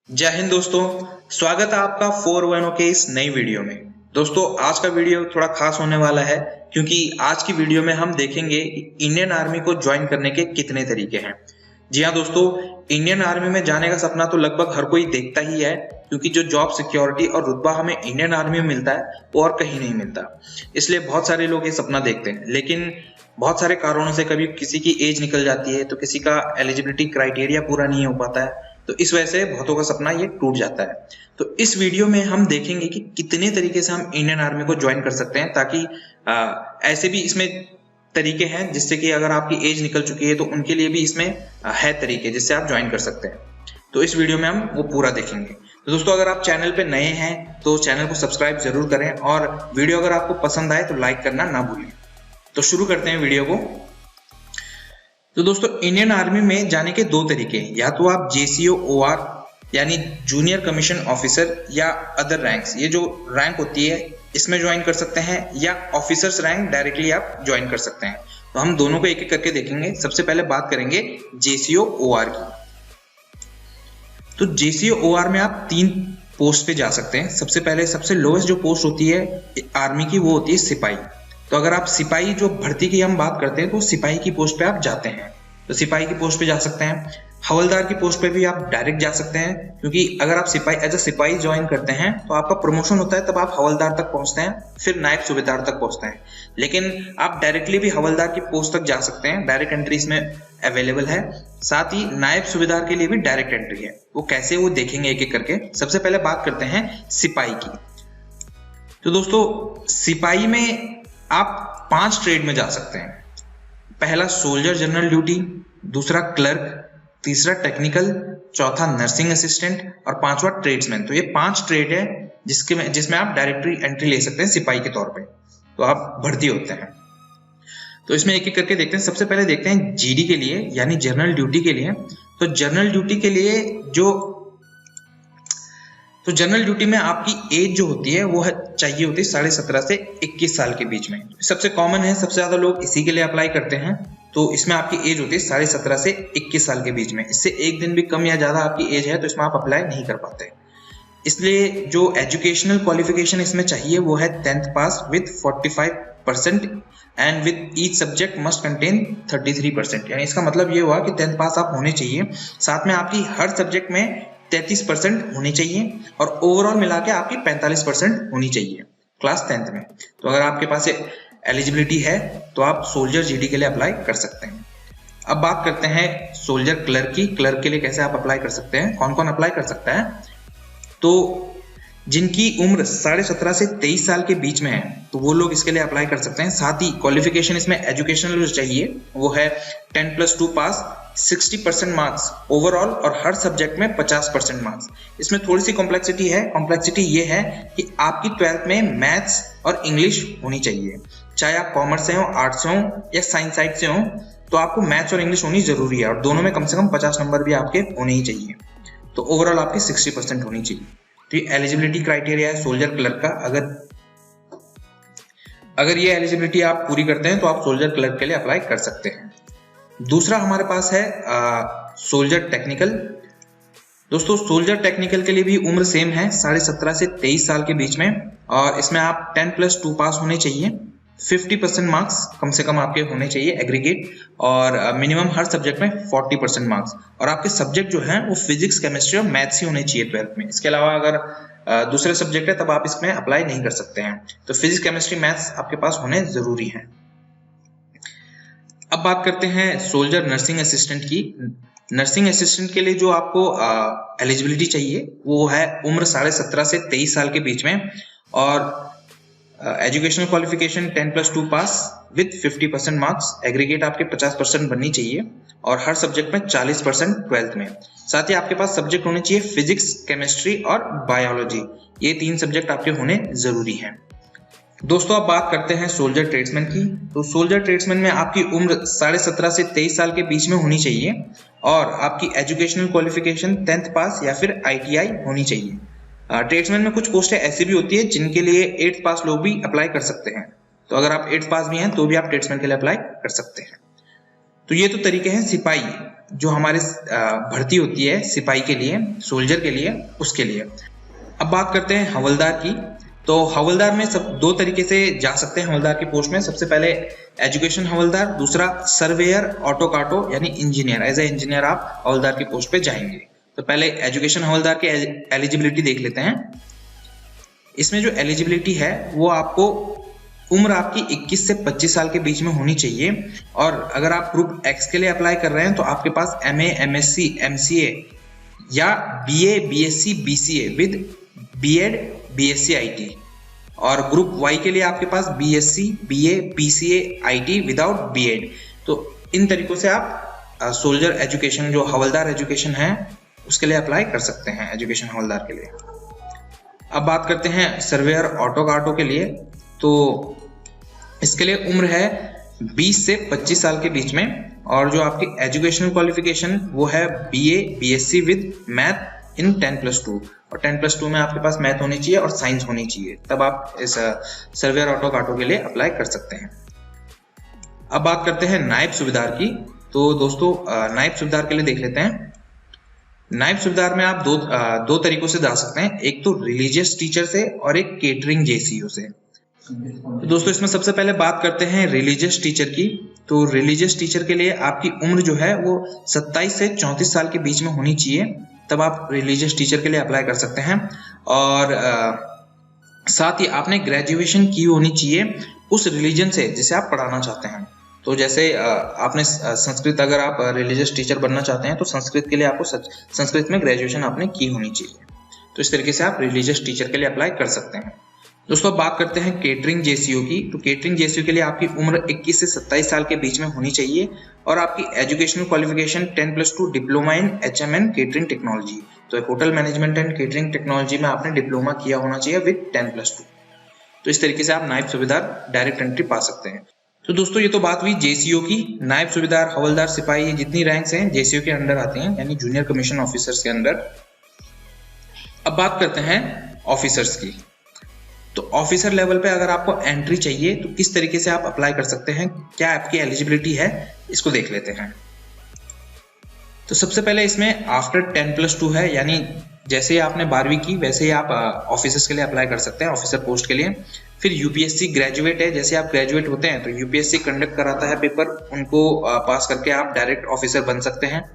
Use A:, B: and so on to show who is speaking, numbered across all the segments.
A: जय हिंद दोस्तों। स्वागत है आपका 410 के इस नई वीडियो में। दोस्तों आज का वीडियो थोड़ा खास होने वाला है क्योंकि आज की वीडियो में हम देखेंगे इंडियन आर्मी को ज्वाइन करने के कितने तरीके हैं। जी हाँ दोस्तों, इंडियन आर्मी में जाने का सपना तो लगभग हर कोई देखता ही है क्योंकि जो जॉब सिक्योरिटी और रुतबा हमें इंडियन आर्मी में मिलता है वो और कहीं नहीं मिलता। इसलिए बहुत सारे लोग ये सपना देखते हैं, लेकिन बहुत सारे कारणों से कभी किसी की एज निकल जाती है तो किसी का एलिजिबिलिटी क्राइटेरिया पूरा नहीं हो पाता है, तो इस वजह से बहुतों का सपना ये टूट जाता है। तो इस वीडियो में हम देखेंगे कि कितने तरीके से हम इंडियन आर्मी को ज्वाइन कर सकते हैं, ताकि ऐसे भी इसमें तरीके हैं जिससे कि अगर आपकी एज निकल चुकी है तो उनके लिए भी इसमें है तरीके जिससे आप ज्वाइन कर सकते हैं। तो इस वीडियो में हम वो पूरा देखेंगे। तो दोस्तों अगर आप चैनल पे नए हैं तो चैनल को सब्सक्राइब जरूर करें और वीडियो अगर आपको पसंद आए तो लाइक करना ना भूलें। तो शुरू करते हैं वीडियो को। तो दोस्तों इंडियन आर्मी में जाने के दो तरीके हैं, या तो आप JCO OR यानी जूनियर कमीशन ऑफिसर या अदर रैंक्स, ये जो रैंक होती है इसमें ज्वाइन कर सकते हैं, या ऑफिसर्स रैंक डायरेक्टली आप ज्वाइन कर सकते हैं। तो हम दोनों को एक एक करके देखेंगे। सबसे पहले बात करेंगे JCO OR की। तो JCO OR में आप 3 पोस्ट पे जा सकते हैं। सबसे पहले सबसे लोएस्ट जो पोस्ट होती है आर्मी की वो होती है सिपाही। तो अगर आप सिपाही जो भर्ती की हम बात करते हैं तो सिपाही की पोस्ट पे आप जाते हैं, तो सिपाही की पोस्ट पे जा सकते हैं। हवलदार की पोस्ट पे भी आप डायरेक्ट जा सकते हैं, क्योंकि अगर आप सिपाही एज अ सिपाही ज्वाइन करते हैं तो आपका प्रमोशन होता है, तब आप हवलदार तक पहुंचते हैं, फिर नायब सूबेदार तक पहुंचते हैं। लेकिन आप डायरेक्टली भी हवलदार की पोस्ट तक जा सकते हैं, डायरेक्ट एंट्री इसमें अवेलेबल है। साथ ही नायब सूबेदार के लिए भी डायरेक्ट एंट्री है। वो कैसे वो देखेंगे एक एक करके। सबसे पहले बात करते हैं सिपाही की। तो दोस्तों सिपाही में आप 5 ट्रेड में जा सकते हैं। पहला सोल्जर जनरल ड्यूटी, दूसरा क्लर्क, तीसरा टेक्निकल, चौथा नर्सिंग असिस्टेंट और पांचवा ट्रेड्समैन। तो ये 5 ट्रेड है जिसमें आप डायरेक्टरी एंट्री ले सकते हैं सिपाही के तौर पे, तो आप भर्ती होते हैं। तो इसमें एक एक करके देखते हैं। सबसे पहले देखते हैं GD के लिए यानी जनरल ड्यूटी के लिए। तो जनरल ड्यूटी के लिए जनरल ड्यूटी में आपकी एज जो होती है वो चाहिए होती है 17.5 से 21 साल के बीच में। सबसे कॉमन है, सबसे ज्यादा लोग इसी के लिए अप्लाई करते हैं। तो इसमें आपकी एज होती है 17.5 से 21 साल के बीच में। इससे एक दिन भी कम या ज्यादा आपकी एज है तो इसमें आप अप्लाई नहीं कर पाते। इसलिए जो एजुकेशनल क्वालिफिकेशन इसमें चाहिए वो है 10th pass with 45% and with each subject must contain 33%। यानी इसका मतलब ये हुआ कि 10th पास आप होने चाहिए, साथ में आपकी हर सब्जेक्ट में 33% होनी चाहिए और ओवरऑल मिला के आपकी 45% होनी चाहिए क्लास 10th में। तो अगर आपके पास एलिजिबिलिटी है तो आप सोल्जर GD के लिए अप्लाई कर सकते हैं। अब बात करते हैं सोल्जर क्लर्क की। क्लर्क के लिए कैसे आप अप्लाई कर सकते हैं, कौन कौन अप्लाई कर सकता है। तो जिनकी उम्र 17.5 से 23 साल के बीच में है तो वो लोग इसके लिए अप्लाई कर सकते हैं। साथ ही क्वालिफिकेशन इसमें एजुकेशनल जो चाहिए वो है 10+2 पास, 60% मार्क्स ओवरऑल और हर सब्जेक्ट में 50% मार्क्स। इसमें थोड़ी सी कॉम्प्लेक्सिटी है। कॉम्प्लेक्सिटी ये है कि आपकी 12th में मैथ्स और इंग्लिश होनी चाहिए, चाहे आप कॉमर्स से हो, आर्ट्स से हो या साइंस साइड से हो, तो आपको मैथ्स और इंग्लिश होनी जरूरी है और दोनों में कम से कम 50 नंबर भी आपके होने ही चाहिए। तो ओवरऑल आपकी 60% होनी चाहिए। तो ये एलिजिबिलिटी क्राइटेरिया है सोल्जर क्लर्क का। अगर ये एलिजिबिलिटी आप पूरी करते हैं तो आप सोल्जर क्लर्क के लिए अप्लाई कर सकते हैं। दूसरा हमारे पास है सोल्जर टेक्निकल। दोस्तों सोल्जर टेक्निकल के लिए भी उम्र सेम है, 17.5 से 23 साल के बीच में, और इसमें आप 10+2 पास होने चाहिए, 50% मार्क्स कम से कम आपके होने चाहिए एग्रीगेट, और मिनिमम हर सब्जेक्ट में 40% मार्क्स। और आपके सब्जेक्ट जो हैं वो फिजिक्स, केमिस्ट्री और मैथ्स ही होने चाहिए 12th में। इसके अलावा अगर दूसरे सब्जेक्ट है तब आप इसमें अप्लाई नहीं कर सकते हैं। तो फिजिक्स, केमिस्ट्री, मैथ्स आपके पास होने जरूरी है। अब बात करते हैं सोल्जर नर्सिंग असिस्टेंट की। नर्सिंग असिस्टेंट के लिए जो आपको एलिजिबिलिटी चाहिए वो है उम्र 17.5 से 23 साल के बीच में, और educational qualification 10+2 pass with 50% marks, aggregate आपके 50% बननी चाहिए और हर सब्जेक्ट में 40% 12th में। साथ ही आपके पास सब्जेक्ट होने चाहिए फिजिक्स, केमिस्ट्री और बायोलॉजी। ये 3 सब्जेक्ट आपके होने जरूरी हैं। दोस्तों अब बात करते हैं सोल्जर ट्रेड्समैन की। तो सोल्जर ट्रेड्समैन में आपकी उम्र 17.5 से 23 साल के बीच में होनी चाहिए और आपकी एजुकेशनल क्वालिफिकेशन 10th पास या फिर ITI होनी चाहिए। ट्रेड्समैन में कुछ पोस्टें ऐसी भी होती है जिनके लिए 8th पास लोग भी अप्लाई कर सकते हैं। तो अगर आप 8th पास भी हैं तो भी आप ट्रेड्समैन के लिए अप्लाई कर सकते हैं। तो ये तो तरीके हैं सिपाही, जो हमारे भर्ती होती है सिपाही के लिए, सोल्जर के लिए, उसके लिए। अब बात करते हैं हवलदार की। तो हवलदार में सब दो तरीके से जा सकते हैं हवलदार की पोस्ट में। सबसे पहले एजुकेशन हवलदार, दूसरा सर्वेयर ऑटो काटो यानी इंजीनियर। एज ए इंजीनियर आप हवलदार की पोस्ट पे जाएंगे। तो पहले एजुकेशन हवलदार की एलिजिबिलिटी देख लेते हैं। इसमें जो एलिजिबिलिटी है वो आपको उम्र आपकी 21 से 25 साल के बीच में होनी चाहिए। और अगर आप ग्रुप एक्स के लिए अप्लाई कर रहे हैं तो आपके पास MA, MSc, MCA या BA, BSc, BCA with B.Ed, BSc IT। और ग्रुप वाई के लिए आपके पास BSc, BA, PCA, IT without B.Ed। तो इन तरीकों से आप सोल्जर एजुकेशन, जो हवलदार एजुकेशन है, उसके लिए अप्लाई कर सकते हैं, एजुकेशन हवलदार के लिए। अब बात करते हैं सर्वेयर ऑटो काटो के लिए। तो इसके लिए उम्र है 20 से 25 साल के बीच में। और जो आपकी एजुकेशनल क्वालिफिकेशन वो है BA, BSc with math in 10+2। और 10+2 में आपके पास मैथ होनी चाहिए और साइंस होनी चाहिए, तब आप इस सर्वेयर ऑटो काटो के लिए अप्लाई कर सकते हैं। अब बात करते हैं नायब सूबेदार की। तो दोस्तों नायब सूबेदार के लिए देख लेते हैं। नायब सूबेदार में आप दो तरीकों से जा सकते हैं, एक तो रिलीजियस टीचर से और एक केटरिंग JCO से। तो दोस्तों इसमें सबसे पहले बात करते हैं रिलीजियस टीचर की। तो रिलीजियस टीचर के लिए आपकी उम्र जो है वो 27 से 34 साल के बीच में होनी चाहिए, तब आप रिलीजियस टीचर के लिए अप्लाई कर सकते हैं। और साथ ही आपने ग्रेजुएशन की होनी चाहिए उस रिलीजन से जिसे आप पढ़ाना चाहते हैं। तो जैसे आपने संस्कृत, अगर आप रिलीजियस टीचर बनना चाहते हैं तो संस्कृत के लिए आपको संस्कृत में ग्रेजुएशन आपने की होनी चाहिए। तो इस तरीके से आप रिलीजियस टीचर के लिए अप्लाई कर सकते हैं। दोस्तों अब बात करते हैं केटरिंग JCO की। तो केटरिंग JCO के लिए आपकी उम्र 21 से 27 साल के बीच में होनी चाहिए और आपकी educational qualification 10+2 diploma in HMN catering technology. तो hotel management and catering technology में आपने डिप्लोमा किया होना चाहिए विद 10+2। तो इस तरीके से आप नायब सूबेदार डायरेक्ट एंट्री पा सकते हैं। तो दोस्तों ये तो बात हुई JCO की। नायब सूबेदार, हवलदार, सिपाही, ये जितनी रैंक्स हैं JCO के अंडर आती हैं, यानी जूनियर कमीशन ऑफिसर्स के अंडर। अब बात करते हैं ऑफिसर्स की। तो ऑफिसर लेवल पे अगर आपको एंट्री चाहिए तो किस तरीके से आप अप्लाई कर सकते हैं, क्या आपकी एलिजिबिलिटी है, इसको देख लेते हैं। तो सबसे पहले इसमें आफ्टर 10+2 है, यानी जैसे ही आपने 12वीं की वैसे ही आप ऑफिसर्स के लिए अप्लाई कर सकते हैं, ऑफिसर पोस्ट के लिए। फिर UPSC ग्रेजुएट है, जैसे आप ग्रेजुएट होते हैं तो UPSC कंडक्ट कराता है पेपर, उनको पास करके आप डायरेक्ट ऑफिसर बन सकते हैं।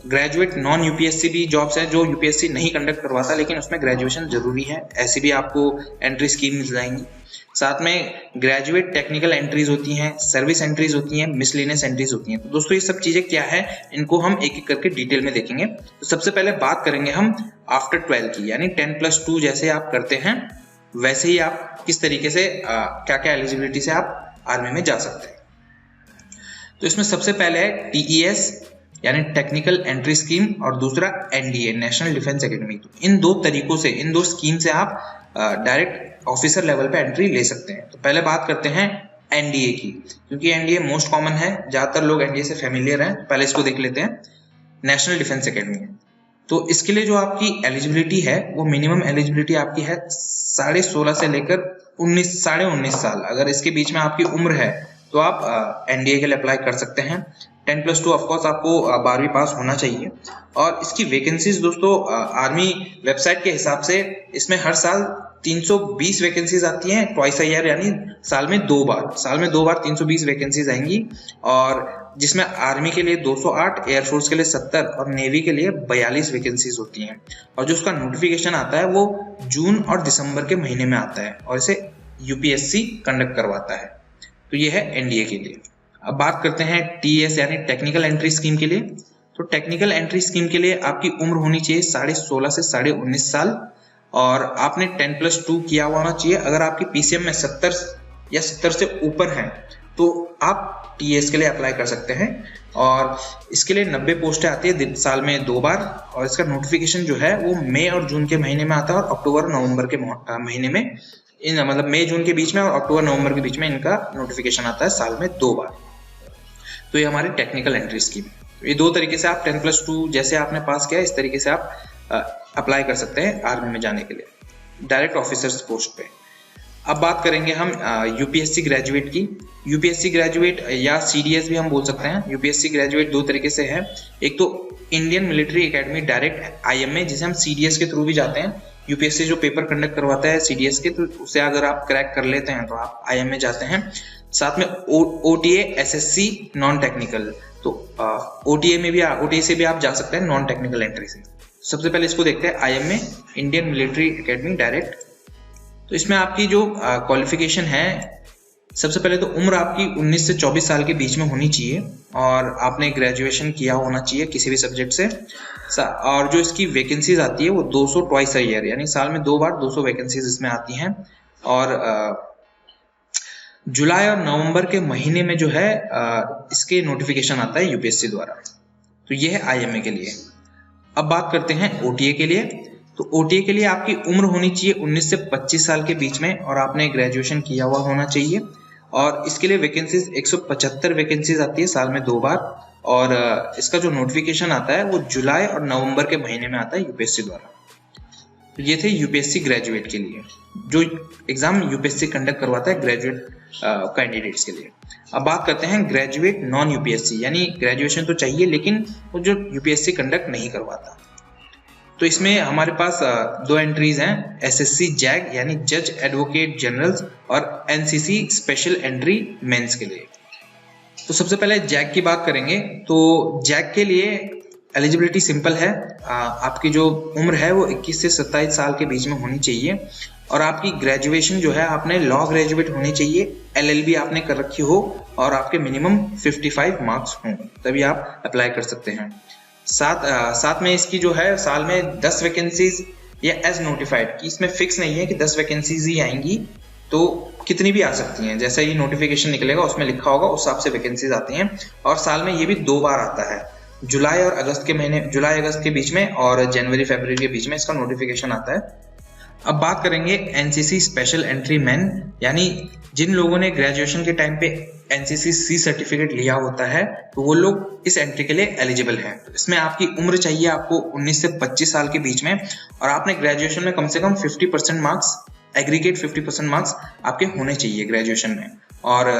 A: ग्रेजुएट नॉन UPSC भी जॉब्स है जो UPSC नहीं कंडक्ट करवाता, लेकिन उसमें ग्रेजुएशन जरूरी है, ऐसी भी आपको एंट्री स्कीम मिल जाएंगी। साथ में ग्रेजुएट टेक्निकल एंट्रीज होती हैं, सर्विस एंट्रीज होती हैं, मिसलेनियस एंट्रीज होती हैं। तो दोस्तों ये सब चीजें क्या है, इनको हम एक एक करके डिटेल में देखेंगे। तो सबसे पहले बात करेंगे हम आफ्टर 12 की, यानी 10+2 जैसे आप करते हैं वैसे ही आप किस तरीके से क्या क्या एलिजिबिलिटी से आप आर्मी में जा सकते हैं। तो इसमें सबसे पहले है TES यानी टेक्निकल एंट्री स्कीम, और दूसरा NDA नेशनल डिफेंस एकेडमी। तो इन दो तरीकों से, इन दो स्कीम से आप डायरेक्ट ऑफिसर लेवल पे एंट्री ले सकते हैं। तो पहले बात करते हैं NDA की, क्योंकि NDA मोस्ट कॉमन है, ज्यादातर लोग NDA से फेमिलियर हैं। पहले इसको देख लेते हैं। National defence academy. तो इसके लिए जो आपकी एलिजिबिलिटी है वो मिनिमम एलिजिबिलिटी आपकी है 16.5 से लेकर 19 साल। अगर इसके बीच में आपकी उम्र है तो आप NDA के लिए अप्लाई कर सकते हैं। 10+2 ऑफकोर्स आपको 12वीं पास होना चाहिए। और इसकी वैकेंसीज दोस्तों आर्मी वेबसाइट के हिसाब से इसमें हर साल 320 वैकेंसीज आती हैं, ट्वाइस अ ईयर, यानी साल में दो बार 320 वैकेंसीज आएंगी। और जिसमें आर्मी के लिए 208, एयरफोर्स के लिए 70 और नेवी के लिए 42 वैकेंसीज होती हैं। और जो उसका नोटिफिकेशन आता है वो जून और दिसंबर के महीने में आता है और इसे UPSC कंडक्ट करवाता है। तो ये है NDA के लिए। अब बात करते हैं TES यानी टेक्निकल एंट्री स्कीम के लिए। तो टेक्निकल एंट्री स्कीम के लिए आपकी उम्र होनी चाहिए 16.5 से 19.5 साल और आपने 10+2 किया होना चाहिए। अगर आपकी PCM में 70 या 70 से ऊपर है तो आप TES के लिए अप्लाई कर सकते हैं। और इसके लिए 90 पोस्टें आती है साल में 2 बार, और इसका नोटिफिकेशन जो है वो मई और जून के महीने में आता है और अक्टूबर नवंबर के महीने में, मतलब मई जून के बीच में और अक्टूबर नवंबर के बीच में इनका नोटिफिकेशन आता है साल में 2 बार। तो ये हमारी टेक्निकल एंट्री स्कीम। ये दो तरीके से आप 10+2 जैसे आपने पास किया इस तरीके से आप अप्लाई कर सकते हैं आर्मी में जाने के लिए, डायरेक्ट ऑफिसर्स पोस्ट पे। अब बात करेंगे हम यूपीएससी ग्रेजुएट की। यूपीएससी ग्रेजुएट या सीडीएस भी हम बोल सकते हैं। यूपीएससी ग्रेजुएट दो तरीके से है, एक तो Indian military academy direct IMA, जिसे हम सीडीएस के थ्रू भी जाते हैं। यूपीएससी जो पेपर कंडक्ट करवाता है सीडीएस के, तो उसे अगर आप क्रैक कर लेते हैं तो आप आईएमए जाते हैं। साथ में ओटीए एसएससी नॉन टेक्निकल, तो ओटीए से भी आप जा सकते हैं नॉन टेक्निकल एंट्री से। सबसे पहले इसको देखते हैं, IMA Indian military academy direct. तो इसमें आपकी जो क्वालिफिकेशन है, सबसे पहले तो उम्र आपकी 19 से 24 साल के बीच में होनी चाहिए और आपने ग्रेजुएशन किया होना चाहिए किसी भी सब्जेक्ट से। और जो इसकी वैकेंसीज आती है वो 200 ट्वाइस अ ईयर, यानी साल में 2 बार 200 वैकेंसीज इसमें आती हैं। और जुलाई और नवंबर के महीने में जो है इसके नोटिफिकेशन आता है यूपीएससी द्वारा। तो ये है आईएमए के लिए। अब बात करते हैं ओटीए के लिए। तो ओटीए के लिए आपकी उम्र होनी चाहिए 19 से 25 साल के बीच में और आपने ग्रेजुएशन किया हुआ होना चाहिए। और इसके लिए वैकेंसीज 175 वैकेंसीज आती है साल में 2 बार। और इसका जो नोटिफिकेशन आता है वो जुलाई और नवंबर के महीने में आता है यूपीएससी द्वारा। तो ये थे यूपीएससी ग्रेजुएट के लिए, जो एग्जाम यूपीएससी कंडक्ट करवाता है ग्रेजुएट कैंडिडेट्स के लिए। अब बात करते हैं ग्रेजुएट नॉन यूपीएससी, यानी ग्रेजुएशन तो चाहिए लेकिन वो जो यूपीएससी कंडक्ट नहीं करवाता। तो इसमें हमारे पास 2 एंट्रीज हैं, एसएससी जैग यानी जज एडवोकेट जनरल्स और एनसीसी स्पेशल एंट्री मेंस के लिए। तो सबसे पहले जैग की बात करेंगे। तो जैग के लिए एलिजिबिलिटी सिंपल है, आपकी जो उम्र है वो 21 से 27 साल के बीच में होनी चाहिए और आपकी ग्रेजुएशन जो है आपने लॉ ग्रेजुएट होनी चाहिए, एलएलबी आपने कर रखी हो और आपके मिनिमम 55 मार्क्स हों, तभी आप अप्लाई कर सकते हैं। साथ में इसकी जो है साल में 10 वैकेंसीज या एज नोटिफाइड की, इसमें फिक्स नहीं है कि 10 वैकेंसीज ही आएंगी, तो कितनी भी आ सकती हैं। जैसा ये नोटिफिकेशन निकलेगा उसमें लिखा होगा उस हिसाब से वैकेंसीज आती हैं। और साल में ये भी 2 बार आता है, जुलाई अगस्त के बीच में और जनवरी फरवरी के बीच में इसका नोटिफिकेशन आता है। अब बात करेंगे एनसीसी स्पेशल एंट्री मैन, यानी जिन लोगों ने ग्रेजुएशन के टाइम पे एनसीसी सी सर्टिफिकेट लिया होता है तो वो लोग इस एंट्री के लिए एलिजिबल हैं। तो इसमें आपकी उम्र चाहिए आपको 19 से 25 साल के बीच में और आपने ग्रेजुएशन में कम से कम 50% मार्क्स, एग्रीगेट 50% मार्क्स आपके होने चाहिए ग्रेजुएशन में। और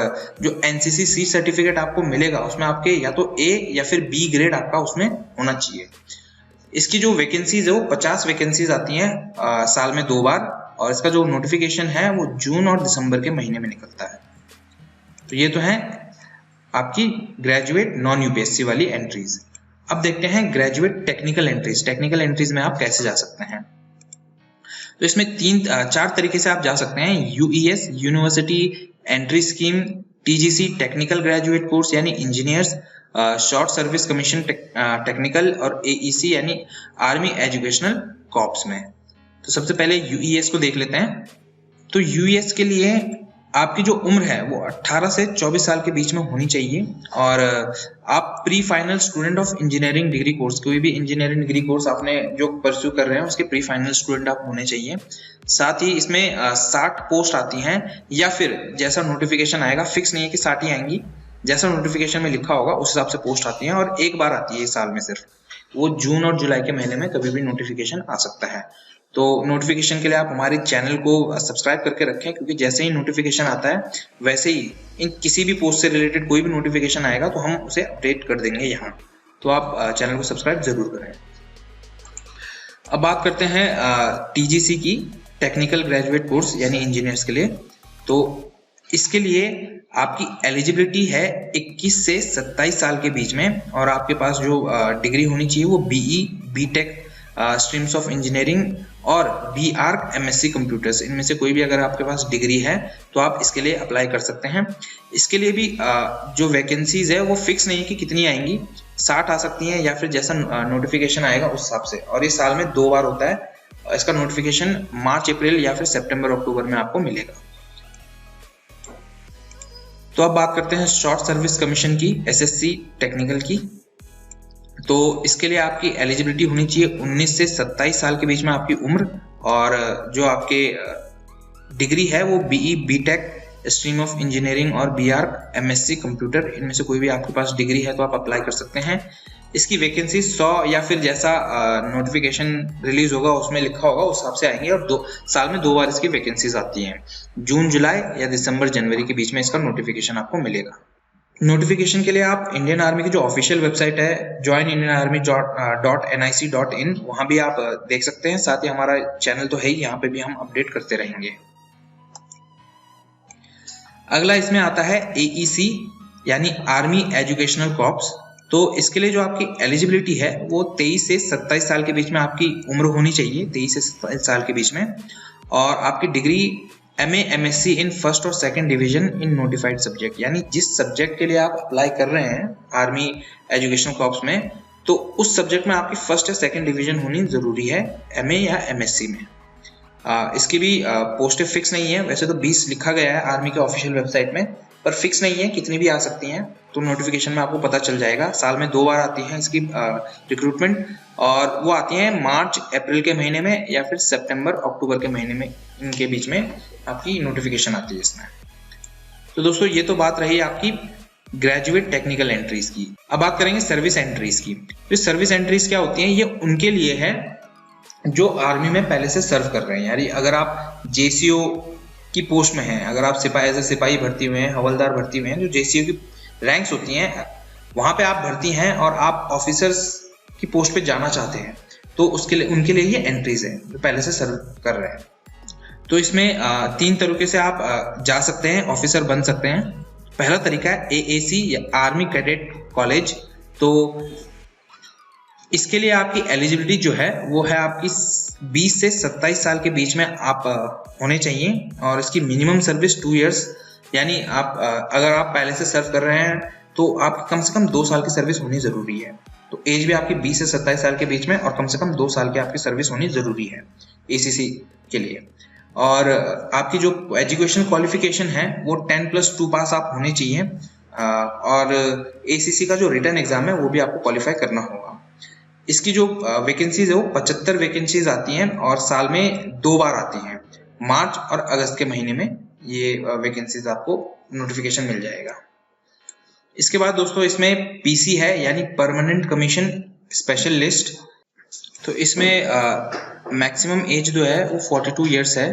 A: जो एनसीसी सी सर्टिफिकेट आपको मिलेगा उसमें आपके या तो ए या फिर बी ग्रेड आपका उसमें होना चाहिए। इसकी जो वैकेंसीज है वो 50 वैकेंसीज आती हैं साल में 2 बार और इसका जो नोटिफिकेशन है वो जून और दिसंबर के महीने में निकलता है। तो ये तो है आपकी ग्रेजुएट नॉन यूपीएससी वाली एंट्रीज। अब देखते हैं graduate technical entries. Technical entries में आप कैसे जा सकते हैं। तो इसमें 4 तरीके से आप जा सकते हैं। UES university entry scheme, TGC technical graduate course यानी engineers, short service commission technical और एईसी यानी आर्मी एजुकेशनल कॉर्प्स में। तो सबसे पहले यूईएस को देख लेते हैं। तो यूईएस के लिए आपकी जो उम्र है वो 18 से 24 साल के बीच में होनी चाहिए और आप pre final student of engineering degree course, कोई भी इंजीनियरिंग डिग्री कोर्स आपने जो परस्यू कर रहे हैं उसके प्री फाइनल स्टूडेंट आप होने चाहिए। साथ ही इसमें 60 पोस्ट आती हैं या फिर जैसा नोटिफिकेशन आएगा, फिक्स नहीं है कि 60 ही आएंगी, जैसा नोटिफिकेशन में लिखा होगा उस हिसाब से पोस्ट आती हैं और एक बार आती है साल में सिर्फ, वो जून और जुलाई के महीने में कभी भी नोटिफिकेशन आ सकता है। तो नोटिफिकेशन के लिए आप हमारे चैनल को सब्सक्राइब करके रखें, क्योंकि जैसे ही नोटिफिकेशन आता है वैसे ही इन किसी भी पोस्ट से रिलेटेड कोई भी नोटिफिकेशन आएगा तो हम उसे अपडेट कर देंगे यहाँ। तो आप चैनल को सब्सक्राइब जरूर करें। अब बात करते हैं टीजीसी की, टेक्निकल ग्रेजुएट कोर्स यानी इंजीनियर्स के लिए। तो इसके लिए आपकी एलिजिबिलिटी है 21 से 27 साल के बीच में और आपके पास जो डिग्री होनी चाहिए वो BE, BTech streams of engineering और बी आर्क एमएससी कंप्यूटर्स, इनमें से कोई भी अगर आपके पास डिग्री है तो आप इसके लिए अप्लाई कर सकते हैं। इसके लिए भी जो वैकेंसीज है वो फिक्स नहीं है कि कितनी आएंगी, 60 आ सकती हैं या फिर जैसा नोटिफिकेशन आएगा उस हिसाब से, और ये साल में 2 बार होता है। इसका नोटिफिकेशन मार्च अप्रैल या फिर सितंबर अक्टूबर में आपको मिलेगा। तो अब बात करते हैं शॉर्ट सर्विस कमीशन की, एसएससी टेक्निकल की। तो इसके लिए आपकी एलिजिबिलिटी होनी चाहिए 19 से 27 साल के बीच में आपकी उम्र और जो आपके डिग्री है वो BE, BTech stream of engineering और बीआर्क एमएससी कंप्यूटर, इनमें से कोई भी आपके पास डिग्री है तो आप अप्लाई कर सकते हैं। इसकी वैकेंसी 100 या फिर जैसा नोटिफिकेशन रिलीज होगा उसमें लिखा होगा उस हिसाब से आएंगे, और साल में 2 बार इसकी वैकेंसीज आती हैं। जून जुलाई या दिसंबर जनवरी के बीच में इसका नोटिफिकेशन आपको मिलेगा। नोटिफिकेशन के लिए आप इंडियन आर्मी की जो ऑफिशियल वेबसाइट है joinindianarmy.nic.in वहां भी आप देख सकते हैं। साथ ही हमारा चैनल तो है ही, यहाँ पे भी हम अपडेट करते रहेंगे। अगला इसमें आता है AEC यानी आर्मी एजुकेशनल कॉर्प्स। तो इसके लिए जो आपकी एलिजिबिलिटी है वो 23 से 27 साल के बीच में आपकी उम्र होनी चाहिए, 23 से 27 साल के बीच में, और आपकी degree MA MSc in first और second division in notified subject, यानी जिस सब्जेक्ट के लिए आप अप्लाई कर रहे हैं आर्मी एजुकेशनल कॉर्प्स में, तो उस सब्जेक्ट में आपकी फर्स्ट या सेकंड डिवीजन होनी जरूरी है MA या MSc में। इसकी भी पोस्टें फिक्स नहीं है, वैसे तो 20 लिखा गया है आर्मी के ऑफिशियल वेबसाइट में, पर फिक्स नहीं है, कितनी भी आ सकती हैं। तो नोटिफिकेशन में आपको पता चल जाएगा। साल में 2 बार आती है इसकी रिक्रूटमेंट, और वो आती है मार्च अप्रैल के महीने में या फिर सितंबर अक्टूबर के महीने में, इनके बीच में आपकी नोटिफिकेशन आती है इसमें। तो दोस्तों ये तो बात रही आपकी ग्रेजुएट टेक्निकल एंट्रीज की। अब बात करेंगे सर्विस एंट्रीज की। तो सर्विस एंट्रीज क्या होती हैं? ये उनके लिए है जो आर्मी में पहले से सर्व कर रहे हैं। यानी अगर आप JCO की पोस्ट में हैं, अगर आप सिपाही एज ए सिपाही भर्ती हुए हैं, हवलदार भर्ती हुए हैं, जो JCO की रैंक्स होती हैं वहां पे आप भर्ती हैं और आप ऑफिसर्स की पोस्ट पे जाना चाहते हैं, तो उसके लिए उनके लिए ये एंट्रीज है जो पहले से सर्व कर रहे हैं। तो इसमें 3 तरीके से आप जा सकते हैं, ऑफिसर बन सकते हैं। पहला तरीका है AAC या आर्मी कैडेट कॉलेज। तो इसके लिए आपकी एलिजिबिलिटी जो है वो है आपकी 20 से 27 साल के बीच में आप होने चाहिए, और इसकी मिनिमम सर्विस 2 इयर्स, यानी आप अगर आप पहले से सर्व कर रहे हैं तो आप कम से कम 2 साल की सर्विस होनी जरूरी है। तो एज भी आपकी 20 से 27 साल के बीच में और कम से कम 2 साल की आपकी सर्विस होनी जरूरी है ACC के लिए। और आपकी जो एजुकेशन क्वालिफिकेशन है वो 10+2 पास आप होने चाहिए, और ACC का जो रिटन एग्जाम है वो भी आपको क्वालिफाई करना होगा। इसकी जो वैकेंसीज है वो 75 वैकेंसीज आती हैं और साल में 2 बार आती हैं, मार्च और अगस्त के महीने में ये वैकेंसीज आपको नोटिफिकेशन मिल जाएगा। इसके बाद दोस्तों इसमें PC है यानी परमानेंट कमीशन स्पेशल लिस्ट। तो इसमें मैक्सिमम एज जो है वो 42 इयर्स है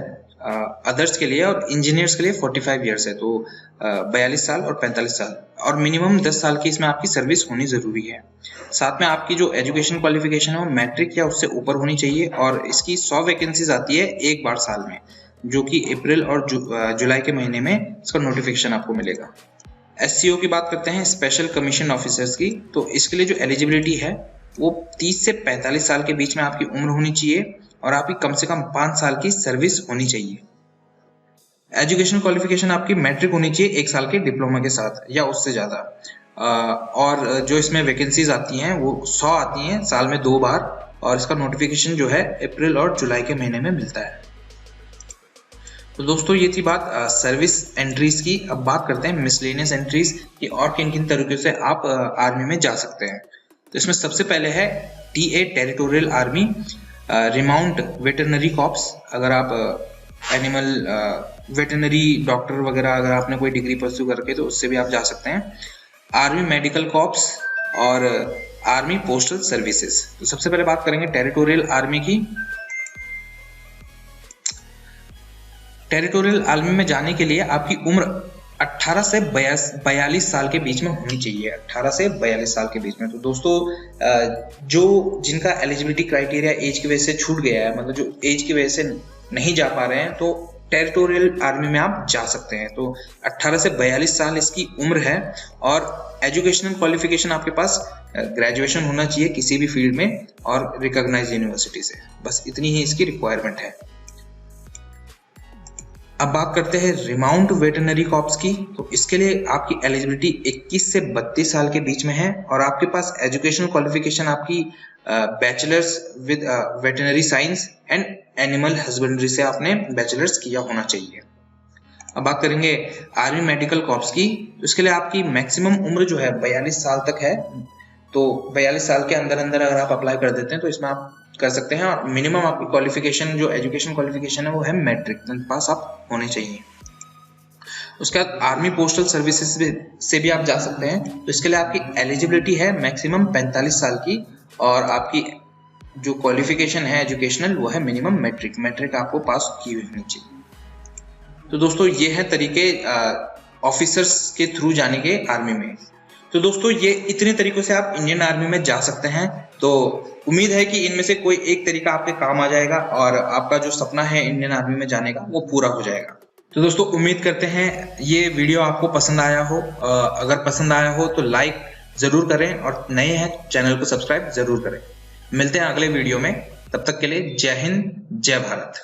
A: अदर्स के लिए, और इंजीनियर्स के लिए 45 इयर्स है। तो 42 साल और 45 साल, और मिनिमम 10 साल की इसमें आपकी सर्विस होनी जरूरी है। साथ में आपकी जो एजुकेशन क्वालिफिकेशन है वो मैट्रिक या उससे ऊपर होनी चाहिए, और इसकी 100 वैकेंसीज आती है एक बार साल में, जो कि अप्रैल और जुलाई के महीने में इसका नोटिफिकेशन आपको मिलेगा। SCO की बात करते हैं, स्पेशल कमीशन ऑफिसर्स की। तो इसके लिए जो एलिजिबिलिटी है वो 30 से 45 साल के बीच में आपकी उम्र होनी चाहिए, और आपकी कम से कम 5 साल की सर्विस होनी चाहिए। एजुकेशन क्वालिफिकेशन आपकी मैट्रिक होनी चाहिए 1 साल के डिप्लोमा के साथ या उससे ज्यादा। और जो इसमें वैकेंसीज आती हैं वो 100 आती हैं साल में 2 बार, और इसका नोटिफिकेशन जो है अप्रैल और जुलाई के महीने में मिलता है। तो दोस्तों ये थी बात सर्विस एंट्रीज की। अब बात करते हैं मिसलेनियस एंट्रीज की, और किन किन तरीके से आप आर्मी में जा सकते हैं। तो इसमें सबसे पहले है TA territorial army remount veterinary corps. अगर आप एनिमल वेटरनरी डॉक्टर वगैरह अगर आपने कोई डिग्री परस्यू करके तो उससे भी आप जा सकते हैं। आर्मी मेडिकल कॉर्प्स और आर्मी पोस्टल सर्विसेज। तो सबसे पहले बात करेंगे टेरिटोरियल आर्मी की। टेरिटोरियल आर्मी में जाने के लिए आपकी उम्र 18 से 42 साल के बीच में होनी चाहिए, 18 से 42 साल के बीच में। तो दोस्तों जो जिनका एलिजिबिलिटी क्राइटेरिया एज की वजह से छूट गया है, मतलब जो एज की वजह से नहीं जा पा रहे हैं, तो टेरिटोरियल आर्मी में आप जा सकते हैं। तो 18 से 42 साल इसकी उम्र है, और एजुकेशनल क्वालिफिकेशन आपके पास ग्रेजुएशन होना चाहिए किसी भी फील्ड में और रिकॉग्नाइज्ड यूनिवर्सिटी से। बस इतनी ही इसकी रिक्वायरमेंट है। अब बात करते हैं रिमाउंट वेटरनरी कॉर्प्स की। तो इसके लिए आपकी एलिजिबिलिटी 21 से 32 साल के बीच में है, और आपके पास एजुकेशनल क्वालिफिकेशन आपकी bachelors with veterinary science and animal husbandry से आपने बैचलर्स किया होना चाहिए। अब बात करेंगे आर्मी मेडिकल कॉर्प्स की। तो इसके लिए आपकी मैक्सिमम उम्र जो है 42 साल तक है। तो 42 साल के अंदर अंदर अगर आप अप्लाई कर देते हैं तो इसमें आप कर सकते हैं, और मिनिमम आपकी क्वालिफिकेशन जो एजुकेशन क्वालिफिकेशन है वो है मैट्रिक पास आप होने चाहिए। उसके बाद आर्मी पोस्टल सर्विसेज से भी आप जा सकते हैं। तो इसके लिए आपकी एलिजिबिलिटी है मैक्सिमम 45 साल की, और आपकी जो क्वालिफिकेशन है एजुकेशनल वो है मिनिमम मैट्रिक आपको पास की हुई होनी चाहिए। तो दोस्तों ये है तरीके ऑफिसर्स के थ्रू जाने के आर्मी में। तो दोस्तों ये इतने तरीकों से आप इंडियन आर्मी में जा सकते हैं। तो उम्मीद है कि इनमें से कोई एक तरीका आपके काम आ जाएगा और आपका जो सपना है इंडियन आर्मी में जाने का वो पूरा हो जाएगा। तो दोस्तों उम्मीद करते हैं ये वीडियो आपको पसंद आया हो। अगर पसंद आया हो तो लाइक जरूर करें, और नए हैं चैनल को सब्सक्राइब जरूर करें। मिलते हैं अगले वीडियो में, तब तक के लिए जय हिंद जय भारत।